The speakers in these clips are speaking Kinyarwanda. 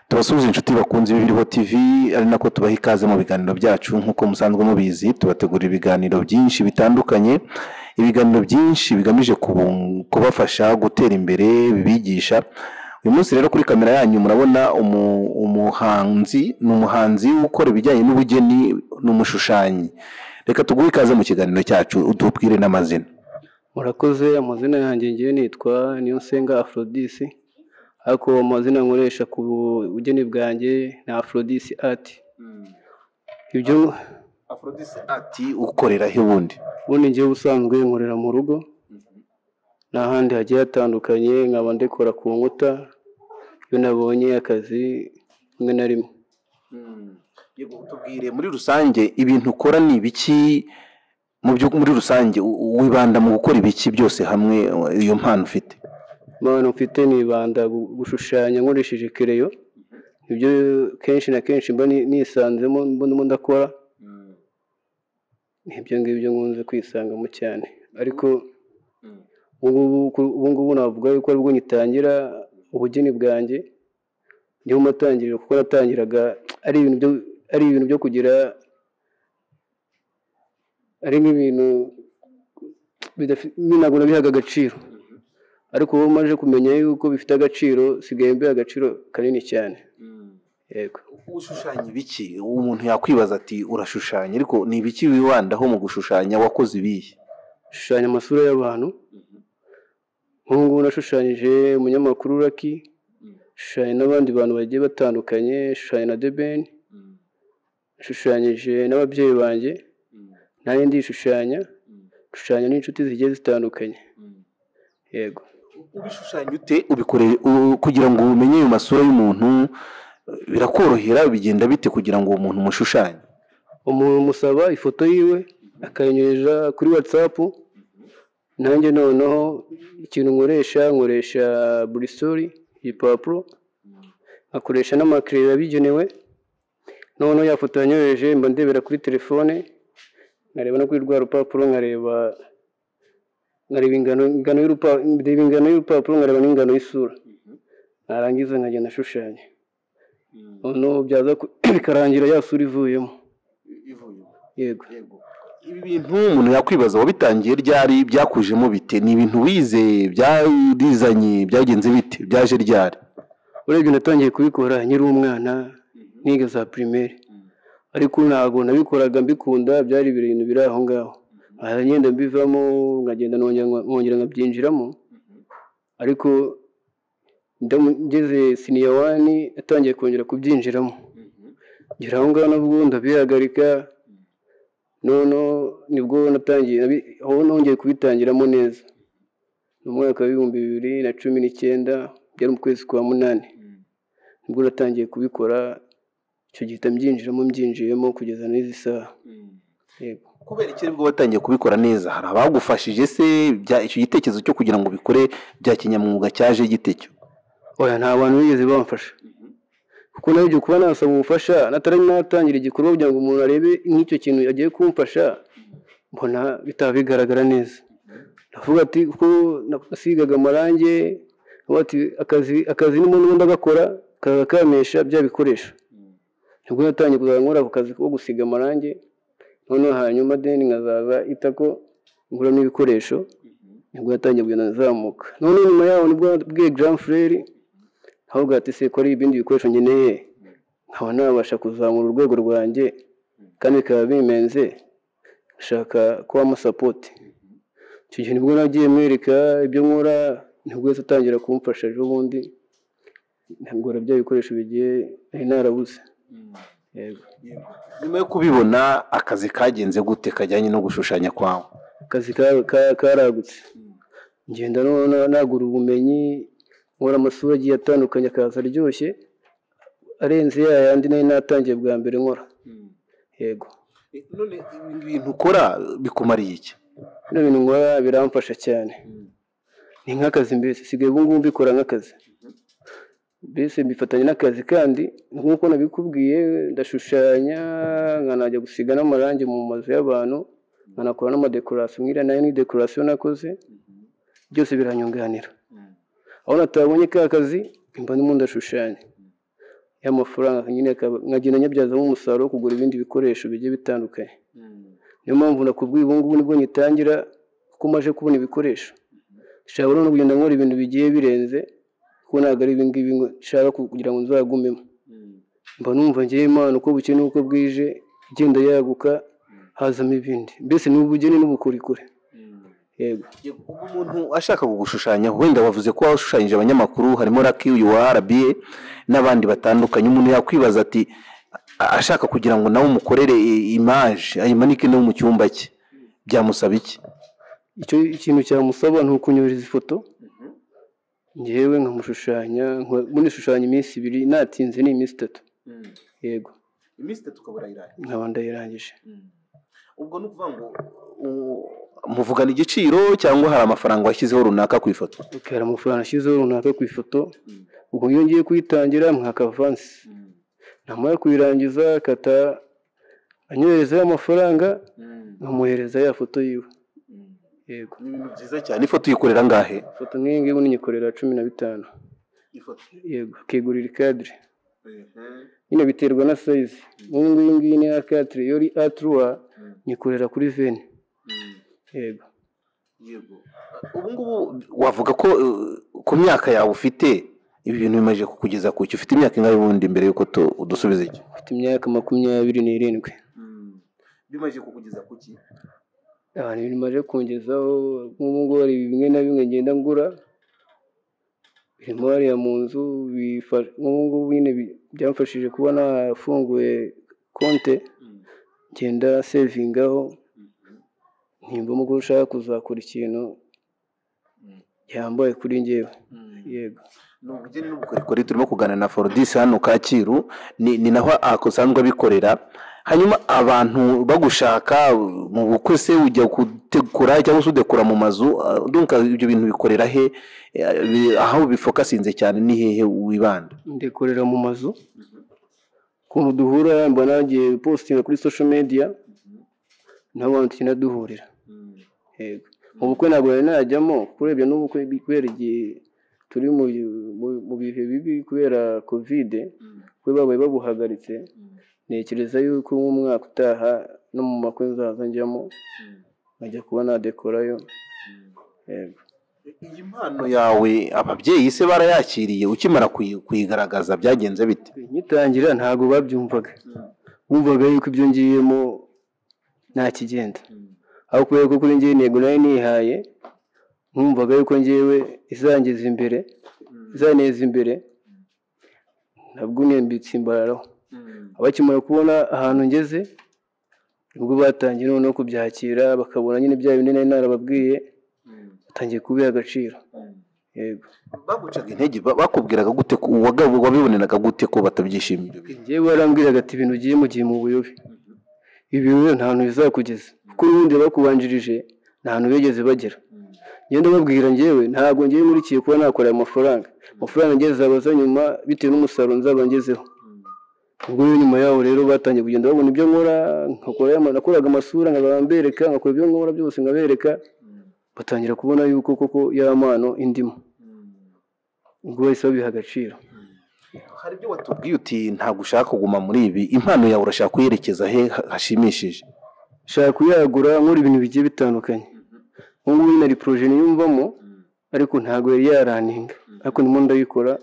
Tubasuhuza inshuti bakunze Bibiriho TV, ari nako tubaha ikaze mu biganiro byacu. Nk'uko musanzwe mubizi, tubategura ibiganiro byinshi bitandukanye, ibiganiro byinshi bigamije kubafasha gutera imbere, bibigisha. Uyu munsi rero kuri kamera yanyu murabona umuhanzi ukora ibijyanye n'ubugeni n'umushushanyi. Reka tuguhe ikaze mu kiganiro cyacu, utubwire n'amazina. Murakoze. Amazina yanjye ngiye nitwa Niyonsenga Aphrodis, ariko amazina nkoresha ku bugeni bwanjye ni Aphrodis Art. Ibyo Aphrodis Art ukorera he bundi? Bundi ngiye ubusanzwe nkorera mu rugo, n'ahandi hagiye hatandukanye, nkaba ndekora ku nkuta iyo nabonye akazi rimwe na rimwe. Yego, tubwire muri rusange ibintu ukora ni ibiki? Muri rusange wibanda mu gukora ibiki byose hamwe, iyo mpano ufite? Impano mfite nibanda gushushanya nkoresheje kereyo. Ibyo kenshi na kenshi mba nisanzemo mbona ndakora. Ibyo ngibyo nkunze kwisangamo cyane, ariko ubu ngubu navuga yuko aribwo ngitangira ubugeni bwanjye. Niho matangirira, kuko natangiraga ari ibintu byo kugira, ari nk'ibintu ntabwo nabihaga agaciro, ariko ubu maje kumenya yuko bifite agaciro, sigaye mbiha agaciro kanini cyane. Yego. Ushushanya ibiki? Umuntu yakwibaza ati urashushanya, ariko ni ibiki wibandaho mu gushushanya? Wakoze ibihe? Shushanya amasura y'abantu. Nk'ubu ngubu nashushanyije umunyamakuru Lucky, shushanya n'abandi bantu bagiye batandukanye, shushanya na The Ben, shushanyije n'ababyeyi banjye, nanjye ndishushanya, shushanya n'inshuti zigiye zitandukanye. Yego. Ubishushanya ute? Ubikoreye kugira ngo umenye ayo masura y'umuntu? Birakorohera? Bigenda bite kugira ngo uwo muntu mushushanye? Umuntu musaba ifoto yiwe akayinyereza kuri WhatsApp, nanjye noneho ikintu nkoresha burisori, igipapuro, akoresha n'amakereyo yabigenewe. Noneho ya foto yanyohereje mba ndebera kuri telefone, nkareba no kuri rwa rupapuro, nkareba ingano y'urupapuro, nkareba n'ingano y'isura, narangiza nkagenda ashushanya. Noneho byaza bikarangira ya sura ivuyemo. Yego. Ibi bintu umuntu yakwibaza, wabitangiye ryari? Byakujemo bite? Ni ibintu wize? Byarizanye? Byagenze bite? Byaje ryari? Urebye natangiye kubikora nkiri umwana, niga za primaire, ariko ntabwo nabikoraga mbikunda, byari ibintu biri aho ngaho. Ngenda mbivamo, nkagenda nkongera nkabyinjiramo, ariko ngeze senior 1 natangiye kongera kubyinjiramo. Ngira aho ngaho nabwo ndabihagarika, nibwo natangiye aho nongeye kubitangiramo neza. Mu mwaka wa 2019 byari mu kwezi kwa 8, nibwo natangiye kubikora. Icyo gihe mbyinjiyemo kugeza n'izi saha. Yego. Kubera iki nibwo watangiye kubikora neza? Hari abagufashije se? Icyo gitekerezo cyo kugira ngo ubikore bya kinyamwuga cyaje gitecyo? Oya, nta bantu bigeze bamfasha, kuko nabyo kuba nasaba ubufasha natangira igikorwa kugira ngo umuntu arebe nk'icyo kintu agiye kumfasha, mbona bitaba bigaragara neza. Ndavuga ati kuko nasigaga amarangi, akazi n'umuntu ndagakora kakamesha bya bikoresho. Nibwo natangiye kuzakora ako kazi ko gusiga amarangi, noneho hanyuma nkazaza itako ngura n'ibikoresho. Nibwo natangiye kugenda nzamuka. Noneho nyuma yaho nibwo bwiye Grand Frere, ahubwo ati se ko ari ibindi bikoresho nkeneye, nkaba nabasha kuzamura urwego rwanjye kandi bikaba bimenze, nshaka kuba support. Icyo gihe nibwo nagiye mwereka ibyo nkora, nibwo yose atangira kumfasha. Ejo bundi ngura bya bikoresho bigiye narabuze. Yego. Nyuma yo kubibona, akazi kagenze gute kajyanye no gushushanya kwawe? Akazi karagutse, ngenda nagura ubumenyi, nkora amasura agiye atandukanye, akaza aryoshye arenze yayandi nari natangiye bwa mbere nkora. Yego. None ibintu ukora bikumariye iki? Bino bintu nkora biramfasha cyane, ni nk'akazi mbese, sigaye ubu ngubu mbikora nk'akazi. mbese mbifatanya n'akazi kandi nk'uko nabikubwiye ndashushanya nkanajya gusiga n'amarangi mu mazu y'abantu nkanakora n'amadekorasiyo nk'iriya nayo ni dekorasiyo nakoze byose biranyunganira aho natabonye ka kazi mba ndimo ndashushanya y'amafaranga nyine nkagenda nyabyazamo umusaruro wo kugura ibindi bikoresho bigiye bitandukanye niyo mpamvu nakubwiye ubu ngubu nibwo ngitangira kuko maje kubona ibikoresho nshobora no kugenda nkora ibintu bigiye birenze kuko ntabwo ari ibingibi nshaka kugira ngo nzagumemo mba numva ngewe Imana uko bukeye n'uko bwije igenda yaguka hazamo ibindi mbese ni ubugeni n'ubukorikori yego umuntu ashaka kugushushanya wenda wavuze ko washushanyije abanyamakuru harimo Lucky uyu wa RBA n'abandi batandukanye umuntu yakwibaza ati ashaka kugira ngo nawe umukorere image ayimanike no mu cyumba cye byamusaba iki icyo ikintu cyamusaba ni ukunyohereza ifoto ngewe nkamushushanya munishushanya iminsi 2 natinze ni iminsi 3 yego iminsi 3 ukabura irangije nkaba ndayirangije ubwo nukuvuga ngo muvugana igiciro cyangwa hari amafaranga washyizeho runaka ku ifoto hari amafaranga ashyizeho runaka ku ifoto ubwo iyo ngiye kuyitangira mwaka avance namara kuyirangiza kata anyohereza amafaranga nkamuhereza ya foto yiwe yego byiza cyane ifoto uyikorera ngahe ifoto nk'iyi ngiyi niyikorera 15 ifoto yego kigurira ikadire nyine biterwa na size nk'ubu ngiyi ni A4 yori A3 nikorera kuri 20 yego ubu ngubu wavuga ko ku myaka yawe ufite ibi bintu bimaze kukugeza ku cyo ufite imyaka ingahe ubundi mbere yuko udusubiza iki ufite imyaka 27 bimaze kukugeza ku ki abantu bimaze kungezaho nk'ubu ngubu hari bimwe na bimwe ngenda ngura birimo hariya mu nzu nk'ubu ngubu nyine byamfashije kuba nafunguye konte ngenda sevingaho ntimbamo ko ushaka kuzakora ikintu yambaye kuri njyewe yego ni ubugeni n'ubukorikori turimo kuganira na Forodis hano Kacyiru ni naho akosanzwe abikorera hanyuma abantu bagushaka mu bukwe se ujya gutegura cyangwa se udekora mu mazu donc ibyo bintu bikorera he aho bifokasinze cyane ni hehe wibanda ndekorera mu mazu ko duhura mbona nagiye postinga kuri social media n'abantu kinaduhurira yego mu bukwe ntabwo najyamo kurebye n'ubukwe kubera igihe turi mu bihe bibi kubera covid kwe babaye babuhagaritse nekereza yuko mu mwaka utaha no mu makwe nzaza njyamo nkajya kuba nadekorayo yego iyi mpano yawe ababyeyi se barayakiriye ukimara kuyigaragaza byagenze bite nyitangira ntabwo babyumvaga bumvaga yuko ibyo ngiyemo nta kigenda aho kubera ko kuri njye intego nayo nihaye nkumvaga yuko njyewe izangiza imbere izaneza imbere ntabwo nembitse imbararaho abakimara kubona ahantu ngeze ubwo batangiye noneho kubyakira bakabona nyine bya bindi nari narababwiye batangiye kubiha agaciro yego bagucaga intege bakubwiraga gute wabiboneraga gute ko batabyishimiye njyewe barambwiraga ati ibintu ugiye mu gihe mu buyobe ibi rero nta hantu bizakugeza kuko ubundi bakubanjirije nta hantu bigeze bagera ngenda babwira njyewe ntabwo ngiye murikiye kuba nakorera amafaranga ngeze abaza nyuma bitewe n'umusaruro nzaba ngezeho ubwo nyuma yaho rero batangiye kugenda babona ibyo nkora nakoraga amasura nkabambereka nkakora ibyo nkora byose nkabereka batangira kubona yuko koko y'amano indimo ubwo bahise babiha agaciro hari ibyo watubwiye uti ntabwo ushaka kuguma muri ibi impano yawe urashaka kuyerekeza he hashimishije nshaka kuyagura nkora ibintu bigiye bitandukanye nk'ubu nyine ari proje niyumvamo ariko ntabwo yari yaraninga ariko ndimo ndabikora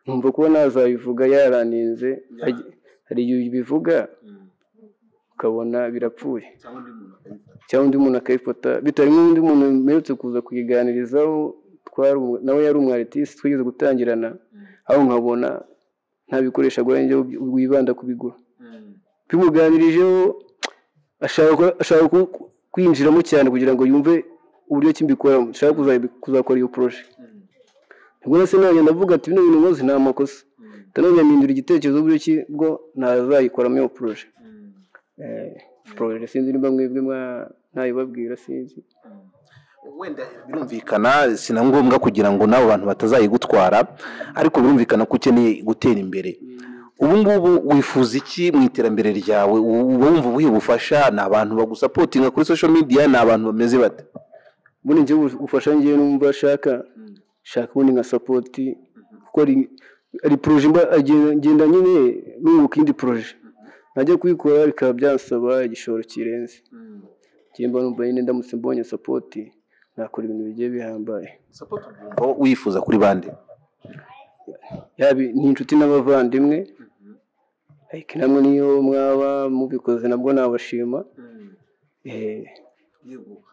numva kuba nazabivuga yaraninze hari igihe ubivuga ukabona birapfuye cyangwa undi muntu akayifata bitari nk'undi muntu mperutse kuza kuyiganirizaho nawe yari umwaritisi twigeze gutangirana aho nkabona nta bikoresho agura njye wibanda kubigura bimuganirijeho ashaka kwinjiramo cyane kugira ngo yumve uburyo kimbikora ashaka kuzakora iyo proje ubwo nase nanjye ndavuga ati bino bintu nkoze nta makosa ndanone mpindura igitekerezo uburyo ki bwo nazayikoramo iyo proje proje sinzi niba mwebwe ntayibabwira sinzi wenda birumvikana si na ngombwa kugira ngo n'abo bantu batazayigutwara ariko birumvikana ko ukeneye gutera imbere. Ubu ngubu wifuza iki mu iterambere ryawe? Uba wumva ubuhe bufasha? Ni abantu bagusapotinga kuri social media? Ni abantu bameze bate? ubundi njye ubufasha ngiye numva shaka ubundi nka sapoti kuko ari poroje ngenda nyine n'ubuka indi poroje najya kuyikora bikaba byansaba igishoro kirenze. Njye mba numva nyine ndamutse mbonye sapoti nakora ibintu bigiye bihambaye. Sapoti wifuza kuri bande? Yaba ni inshuti n'abavandimwe ariko namwe niyo mwaba mubikoze nabwo nabashima.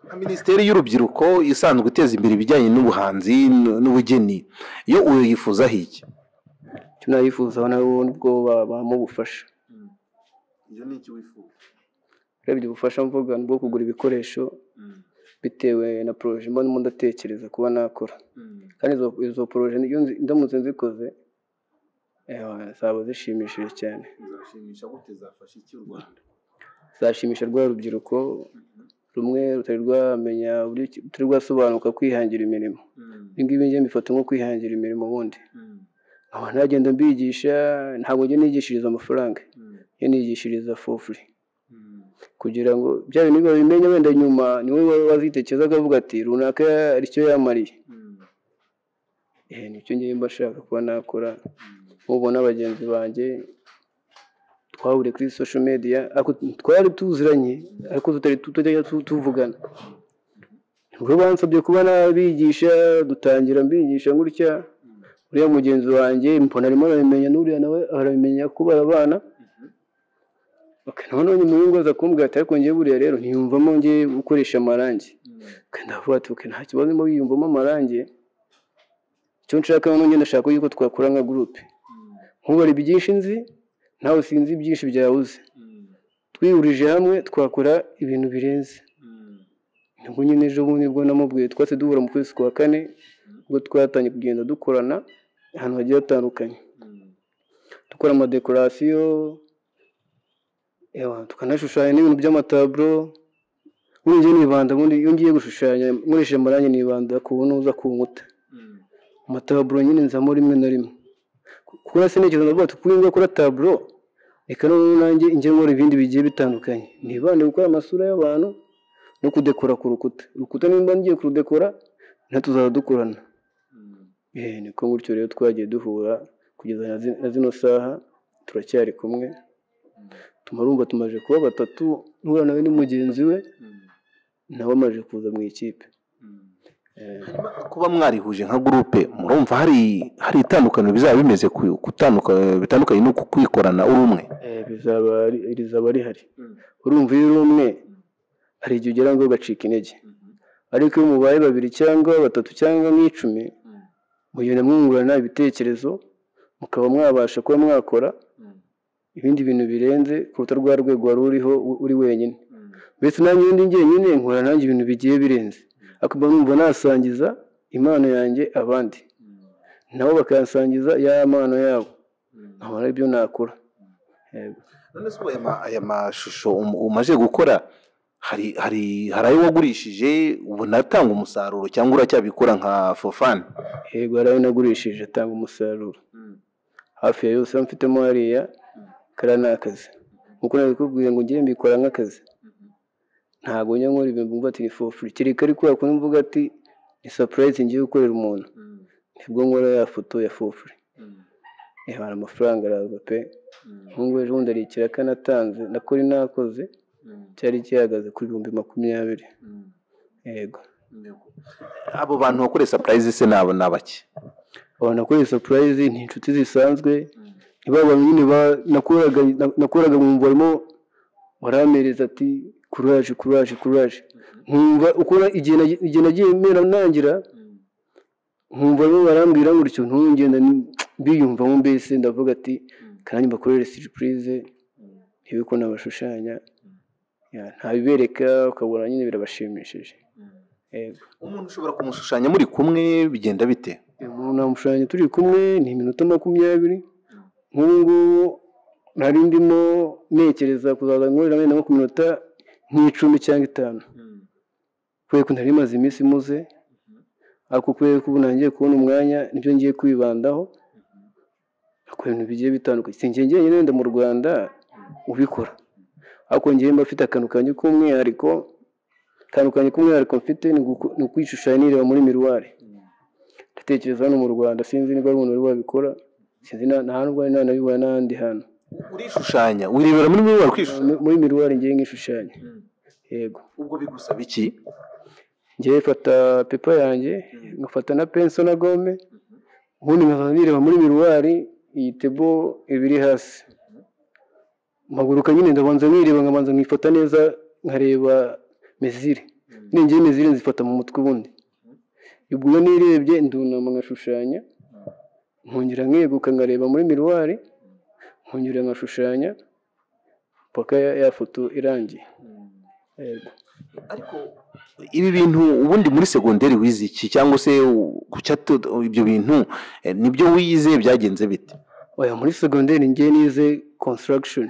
Nka Minisiteri y'Urubyiruko isanzwe iteza imbere ibijyanye n'ubuhanzi n'ubugeni, iyo uyifuzaho iki? Icyo nayifuzaho nabo nibwo bampa ubufasha. Iyo ni iki wifuza? Urebye ubufasha mvuga ni bwo kugura ibikoresho bitewe na poroje mba ndimo ndatekereza kuba nakora. Kandi izo poroje ndamutse nzikoze zaba zishimishije cyane. Zashimishije gute? Zafasha iki u Rwanda? Zashimisha rwa rubyiruko rumwe rutari rwamenya rutari rwasobanuka kwihangira imirimo. Ibi ngibi njye mbifata nko kwihangira imirimo ubundi. Aho nagenda mbigisha ntabwo njye nigishiriza amafaranga, njye nigishiriza for free kugira ngo bya bintu babimenye wenda nyuma niwe wazitekereza akavuga ati runaka aricyo yamariye. Nicyo ngiye mba shaka kuba nakora. Ubona abagenzi banjye twahuriye kuri social media twari tuziranye ariko tutajya tuvugana. Ubwo bansabye kuba nabigisha dutangira mbigisha gutya. Uriya mugenzi wanjye mbona arimo arabimenya n'uriya nawe arabimenya ko barabana. None nyuma y'ingo aza kumbwira ati ariko ngiye buriya rero ntiyumvamo ngiye gukoresha amarangi. Kandi avuga ati nta kibazo mo wiyumvamo amarangi. Icyo nshaka none ngenda ndashaka yuko twakora nka groupe. Nkubari byinshi nzi nawe sinzi byinshi byabuze. Twihurije hamwe twakora ibintu birenze. Nubwo nyine ejo bundi bwo namubwiye twase duhura mu kwezi kwa 4 ubwo twatanye kugenda dukorana ahantu hagiye hatandukanye. Dukora amadekorasiyo tukanashushanya n'ibintu by'amataburo. Ubundi nibanda ubundi iyo ngiye gushushanya nkoresheje amarangi nibanda ku bunuza ku nkuta. Amataburo nyine nzamo rimwe na rimwe. Kuko nasenekeza ndavuga ati kuko ngakora taburo reka none nanjye inge nkora ibindi bigiye bitandukanye. Nibande gukora amasura y'abantu no kudekora ku rukuta. Urukuta nimba ngiye kurudekora natuzaba dukorana. Niko gutyo rero twagiye duhura kugeza na zino saha turacyari kumwe. Tumarumva tumaje kuba batatu n'ura nawe ni mugenzi we nawe amaje kuza mu ikipe. Kuba mwarihuje nka groupe murumva hari itandukaniro bizaba bimeze bitandukanye no kwikorana uri umwe? Rizaba rihari. Urumva iyo uri umwe hari igihe ugera ngo ugacika intege, ariko iyo mubaye babiri cyangwa batatu cyangwa n'icumi mugenda mwungurana ibitekerezo mukaba mwabasha kuba mwakora ibindi bintu birenze kuruta rwa rwego wari uriho uri wenyine. Mbese nanjye ndi njyenyine nkora nanjye ibintu bigiye birenze, akaba numva nasangiza impano yanjye abandi nabo bakasangiza ya mpano yabo aho ari byo nakora. None se aya mashusho umaje gukora hari ayo wagurishije ubona atanga umusaruro cyangwa uracyabikora nka for fun? Yego arayo nagurishije atanga umusaruro hafi ya yose mfitemo hariya. Kara nakazi nkuko nabikubwiye ngo ngiye mbikora nk'akazi, ntabwo njya nkora ibintu mvuga ati ni for free kireka ariko yakunda mvuga ati ni surprise ngiye gukorera umuntu nibwo nkora ya foto ya for free. Hari amafaranga araza pe. Nk'ubwo ejo bundi ari ikiraka natanze nakora nakoze cyari gihagaze kuri 20,000. Yego. Abo bantu bakore surprise se nabo nabaki? Abantu bakore surprise ni inshuti zisanzwe. Ibaba nyine nakoraga mu mvorimo waramereza ati courage. Nkumva ukora igihe nagiye mera nangira nkumva bo barambwira gutyo ntungenda biyumva mu mbese ndavuga ati kandi bakorere surprise ibiko nabashushanya ntabibereka ukabona nyine birabashimishije. Yego. Umuntu ushobora kumushushanya muri kumwe bigenda bite? Umuntu namushushanya turi kumwe ni iminota 20. Nk'ubu nari ndimo nekereza kuzaza nkorera nko ku minota 10 cyangwa 5 kubera ko ntari maze iminsi muze, ariko kubera ko ubu nangiye kubona umwanya nibyo ngiye kwibandaho, akora ibintu bigiye bitandukanye. Si njye njyenyine wenda mu Rwanda ubikora, ariko njyewe mba mfite akantu kanjye k'umwihariko, mfite ni ukwishushanya nireba muri miruwari. Ndatekereza hano mu Rwanda sinzi niba ari umuntu wari wabikora, sinzi nta nubwo ari nanabibona n'ahandi hantu. Urishushanya wirebera muri miruwari kwishushanya? Muri miruwari ngiye nkishushanya. Yego. Ubwo bigusaba iki? Ngiye fata pepa yanjye, ngafata na penso na gome, ubundi nkaza nireba muri miruwari iyi tebo ibiri hasi. Mpaguruka nyine ndabanza nireba, nkabanza nkifata neza, nkareba mezire. Ngiye mezire nzifata mu mutwe ubundi. Ubwo iyo nirebye ndunama nkashushanya, nkongera nkeguka nkareba muri miruwari, nkongera nkashushanya paka ya foto irangiye. Yego. Ariko ibi bintu ubundi muri segonderi wize iki, cyangwa se ibyo bintu nibyo wize byagenze bite? Oya, muri segonderi ngiye nize construction.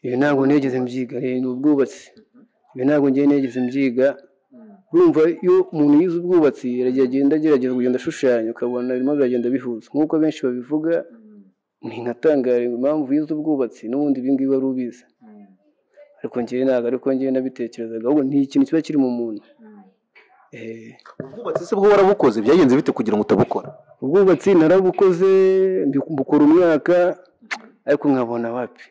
Ibi ntabwo negeze mbyiga, ni ubwubatsi. Ibi ntabwo ngiye negeze mbyiga. Urumva iyo umuntu yize ubwubatsi agenda agerageza kugenda ashushanya, ukabona birimo biragenda bihuza nk'uko benshi babivuga. Nkatangara impamvu yize ubwubatsi n'ubundi ibi ngibi wari ubizi, ariko ngiye ntabwo ariko ngiye nabitekerezaga, ahubwo ni ikintu kiba kiri mu muntu. Ubwubatsi se bwo warabukoze, byagenze bite kugira ngo utabukora? Ubwubatsi narabukoze, mbukora umwaka, ariko nkabona wapi.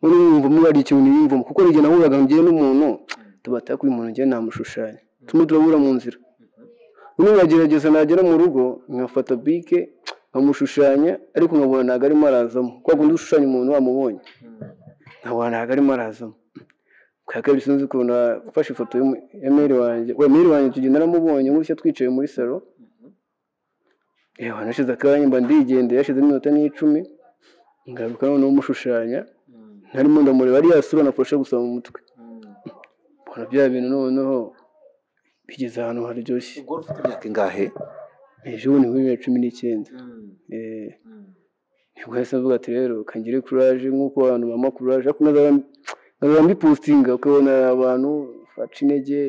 Numva ari ikintu niyumvamo, kuko ngiye nahuraga ngiye n'umuntu tubataka uyu muntu ngiye namushushanya, tumwe turabura mu nzira. Nkagerageza nagera mu rugo nkafata bike nkamushushanya, ariko nkabona ntabwo arimo arazamo, kuko gundi ushushanya umuntu wamubonye nkabona ntabwo arimo arazamo. Kwa kabiri sinzi ukuntu nafashe ifoto ya meri wanjye tugenda naramubonye gutya twicaye muri salo. Nashize akanya mba ndigendeye, yashize iminota nk'icumi, ngaruka noneho umushushanya, ntarimo ndamureba, ari yasura nafashe gusa mu mutwe. Mbona bya bintu noneho bigeze ahantu haryoshye. Ubwo ufite imyaka ingahe? Ejo ni muri 19. Nibwo yahise avuga ati rero kangire courage nk'uko abantu mama courage, ariko nkazaba mbipostinga ukabona abantu baca intege.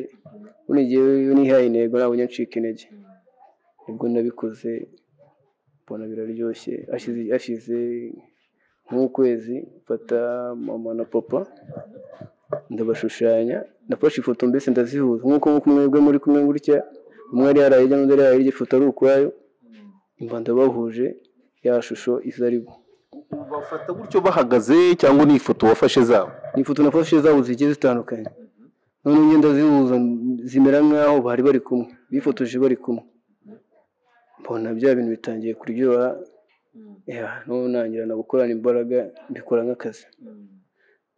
Unigiye nihaye intego ntabwo ncika intege. Ubwo nabikoze mbona biraryoshye. Ashize nk'ukwezi mfata mama na papa ndabashushanya, nafashe ifoto mbese ndazihuza nk'uko mwebwe muri kumwe gutya, umwe ari yarayijya n'undi ari yarayijya, ifoto ari ukwayo, imba ndabahuje ya shusho izaribo. Bafata gutyo bahagaze cyangwa ni ifoto wafashe zabo? Ni ifoto nafashe zabo zigiye zitandukanye, none ngenda zihuza zimera nk'aho bari kumwe, bifotoje bari kumwe. Mbona bya bintu bitangiye kuryoha, none nangira na gukorana imbaraga, mbikora nk'akazi.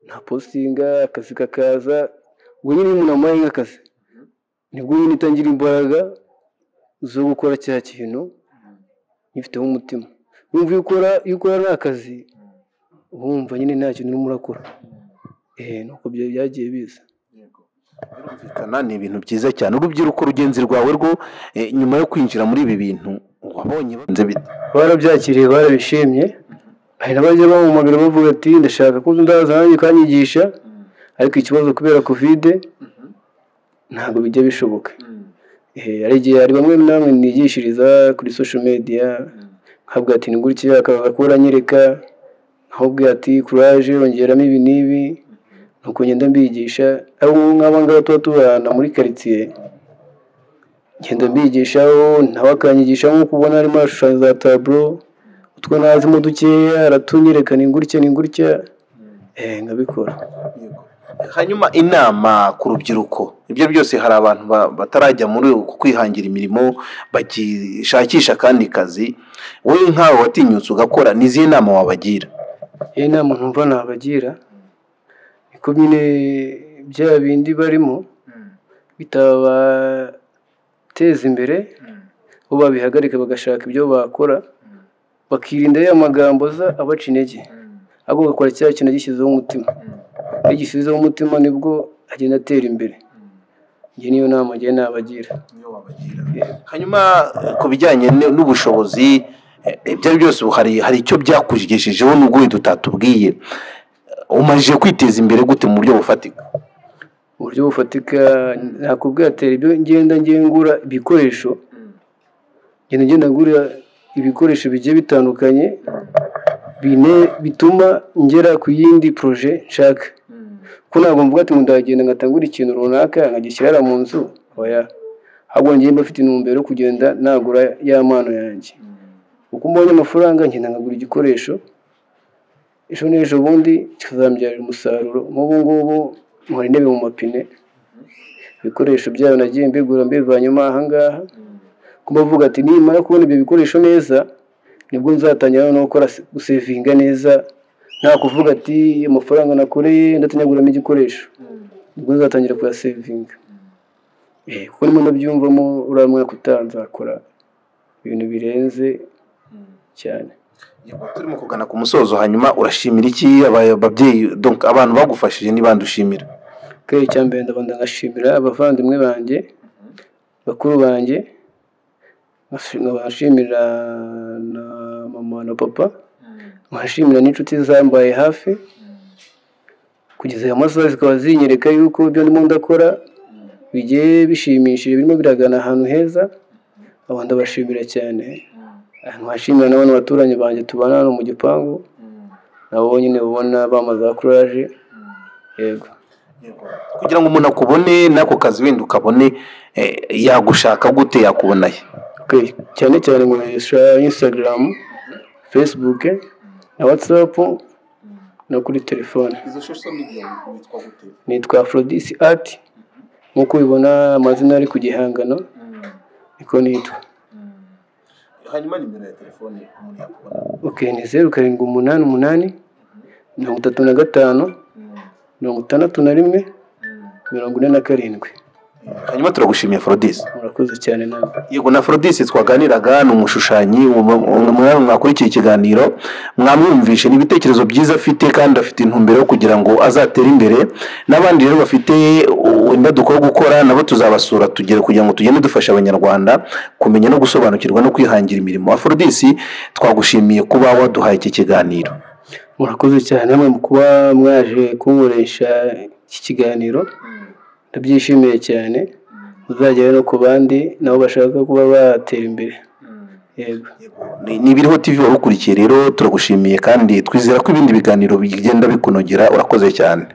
Nta postinga, akazi kakaza, ubwo nyine umuntu amuhaye nk'akazi nibwo nyine itangira imbaraga zo gukora cya kintu ngifiteho umutima. Wumva iyo ukora n'akazi wumva nyine nta kintu urimo urakora. Nuko byagiye biza. Birumvikana ni ibintu byiza cyane. Urubyiruko rugenzi rwawe rwo nyuma yo kwinjira muri ibi bintu wabonye banze bite? Barabyakiriye, barabishimye. Hari n'abajya bampamagara bavuga ati ndashaka ko ndaza nanjye ukanyigisha, ariko ikibazo kubera covid ntabwo bijya bishoboka. Hari bamwe namwe nigishiriza kuri social media, nkabwira ati ni gutya, akaza kuranyereka, nkabwira ati courage ongeramo ibi n'ibi, nuko ngenda mbigisha. Abo nk'abangaba tuba tubana muri quartier, ngenda mbigishaho, nawe akanyigisha nk'uko ubona harimo arashushanya za tableau, utwo nazimo dukeya aratunyereka ni gutya, nkabikora. Hanyuma inama ku rubyiruko, ibyo byose hari abantu batarajya muri kwihangira imirimo, bagishakisha kandi kazi, wowe nkawe watinyutse ugakora, nizihe nama wabagira? Inama numva nabagira niko nyine bya bindi barimo bitabateza imbere, bo babihagarika bagashaka ibyo bakora, bakirinda ya magambo abaca intege, ahubwo bagakora cya kintu gishyizeho umutima. Iyo gishyizeho umutima nibwo agenda atera imbere. Njye niyo nama njye nabagira. Hanyuma ku bijyanye n'ubushobozi, ibyo byose hari icyo byakugejejeho nubwo tutatubwiye, umajije kwiteza imbere gute mu buryo bufatika? buryo bufatika. Nakubwira ati ibyo ngenda ngura ibikoresho, ngenda ngura ibikoresho bigiye bitandukanye bituma ngera ku yindi projet nshaka. Kuko ntabwo mvuga ati ndagenda ngatangura ikintu runaka nkagishyira mu nzu, oya, ahubwo ngiye mbafite intumbero yo kugenda nagura ya mpano yanjye. Uko mbonye amafaranga ngenda nkagura igikoresho, ejo n'ejo bundi kikazambyarira umusaruro. Nk'ubu ngubu nkora intebe mu mapine, ibikoresho byayo nagiye mbigura mbivanyemo aha ngaha, kubavuga ati nimara kubona ibyo bikoresho neza nibwo nzatangira no gukora gusevinga neza, nta kuvuga ati amafaranga nakoreye ndatanyaguramo igikoresho, nibwo nzatangira kuyasevinga. Kuko ndimo ndabyumvamo uriya mwaka utaha nzakora ibintu birenze cyane. Turimo kugana ku musozo, hanyuma urashimira iki ababyeyi, donc abantu bagufashije n'ibandi ushimira? Icyambere ndabanza ngashimira abavandimwe banjye, bakuru banjye, nkabashimira na mama na papa, nkashimira n'inshuti zambaye hafi kugeza aya masaha, zikaba zinyereka yuko ibyo ndimo ndakora bigiye bishimishije, birimo biragana ahantu heza. Abo ndabashimira cyane. Nkashimira n'abandi baturanyi banjye tubana hano mu gipangu, nabo nyine ubona bamaze courage. Yego, kugira ngo umuntu akubone n'ako kazi wenda ukabone, yagushaka gute, yakubonaye? cyane cyane nkoresha Instagram, Facebook na WhatsApp no kuri telefone. Izo social media witwa gute? Nitwa Aphrodis Art, nk'uko ubibona amazina ari ku gihangano niko nitwa. Hanyuma nimero ya telefone umuntu yakubona? Ni 0788 35 61 47. Hanyuma turagushimiye Aphrodis. Murakoze cyane nawe. Yego, na Aphrodis twaganiraga ni umushushanyi, mwakurikiye ikiganiro mwamwumvishe n'ibitekerezo byiza afite, kandi afite intumbero kugira ngo azatere imbere. N'abandi rero bafite imbaduko yo gukora nabo tuzabasura kugira ngo tugende dufasha abanyarwanda kumenya no gusobanukirwa no kwihangira imirimo. Aphrodis, twagushimiye kuba waduhaye iki kiganiro. Murakoze cyane namwe mu kuba mwaje kunkoresha iki kiganiro, ndabyishimiye cyane. Uzagera no ku bandi nabo bashaka kuba batera imbere. Yego, ni Ibiriho TV warukurikiye rero, turagushimiye kandi twizera ko ibindi biganiro bigenda bikunogera. Urakoze cyane.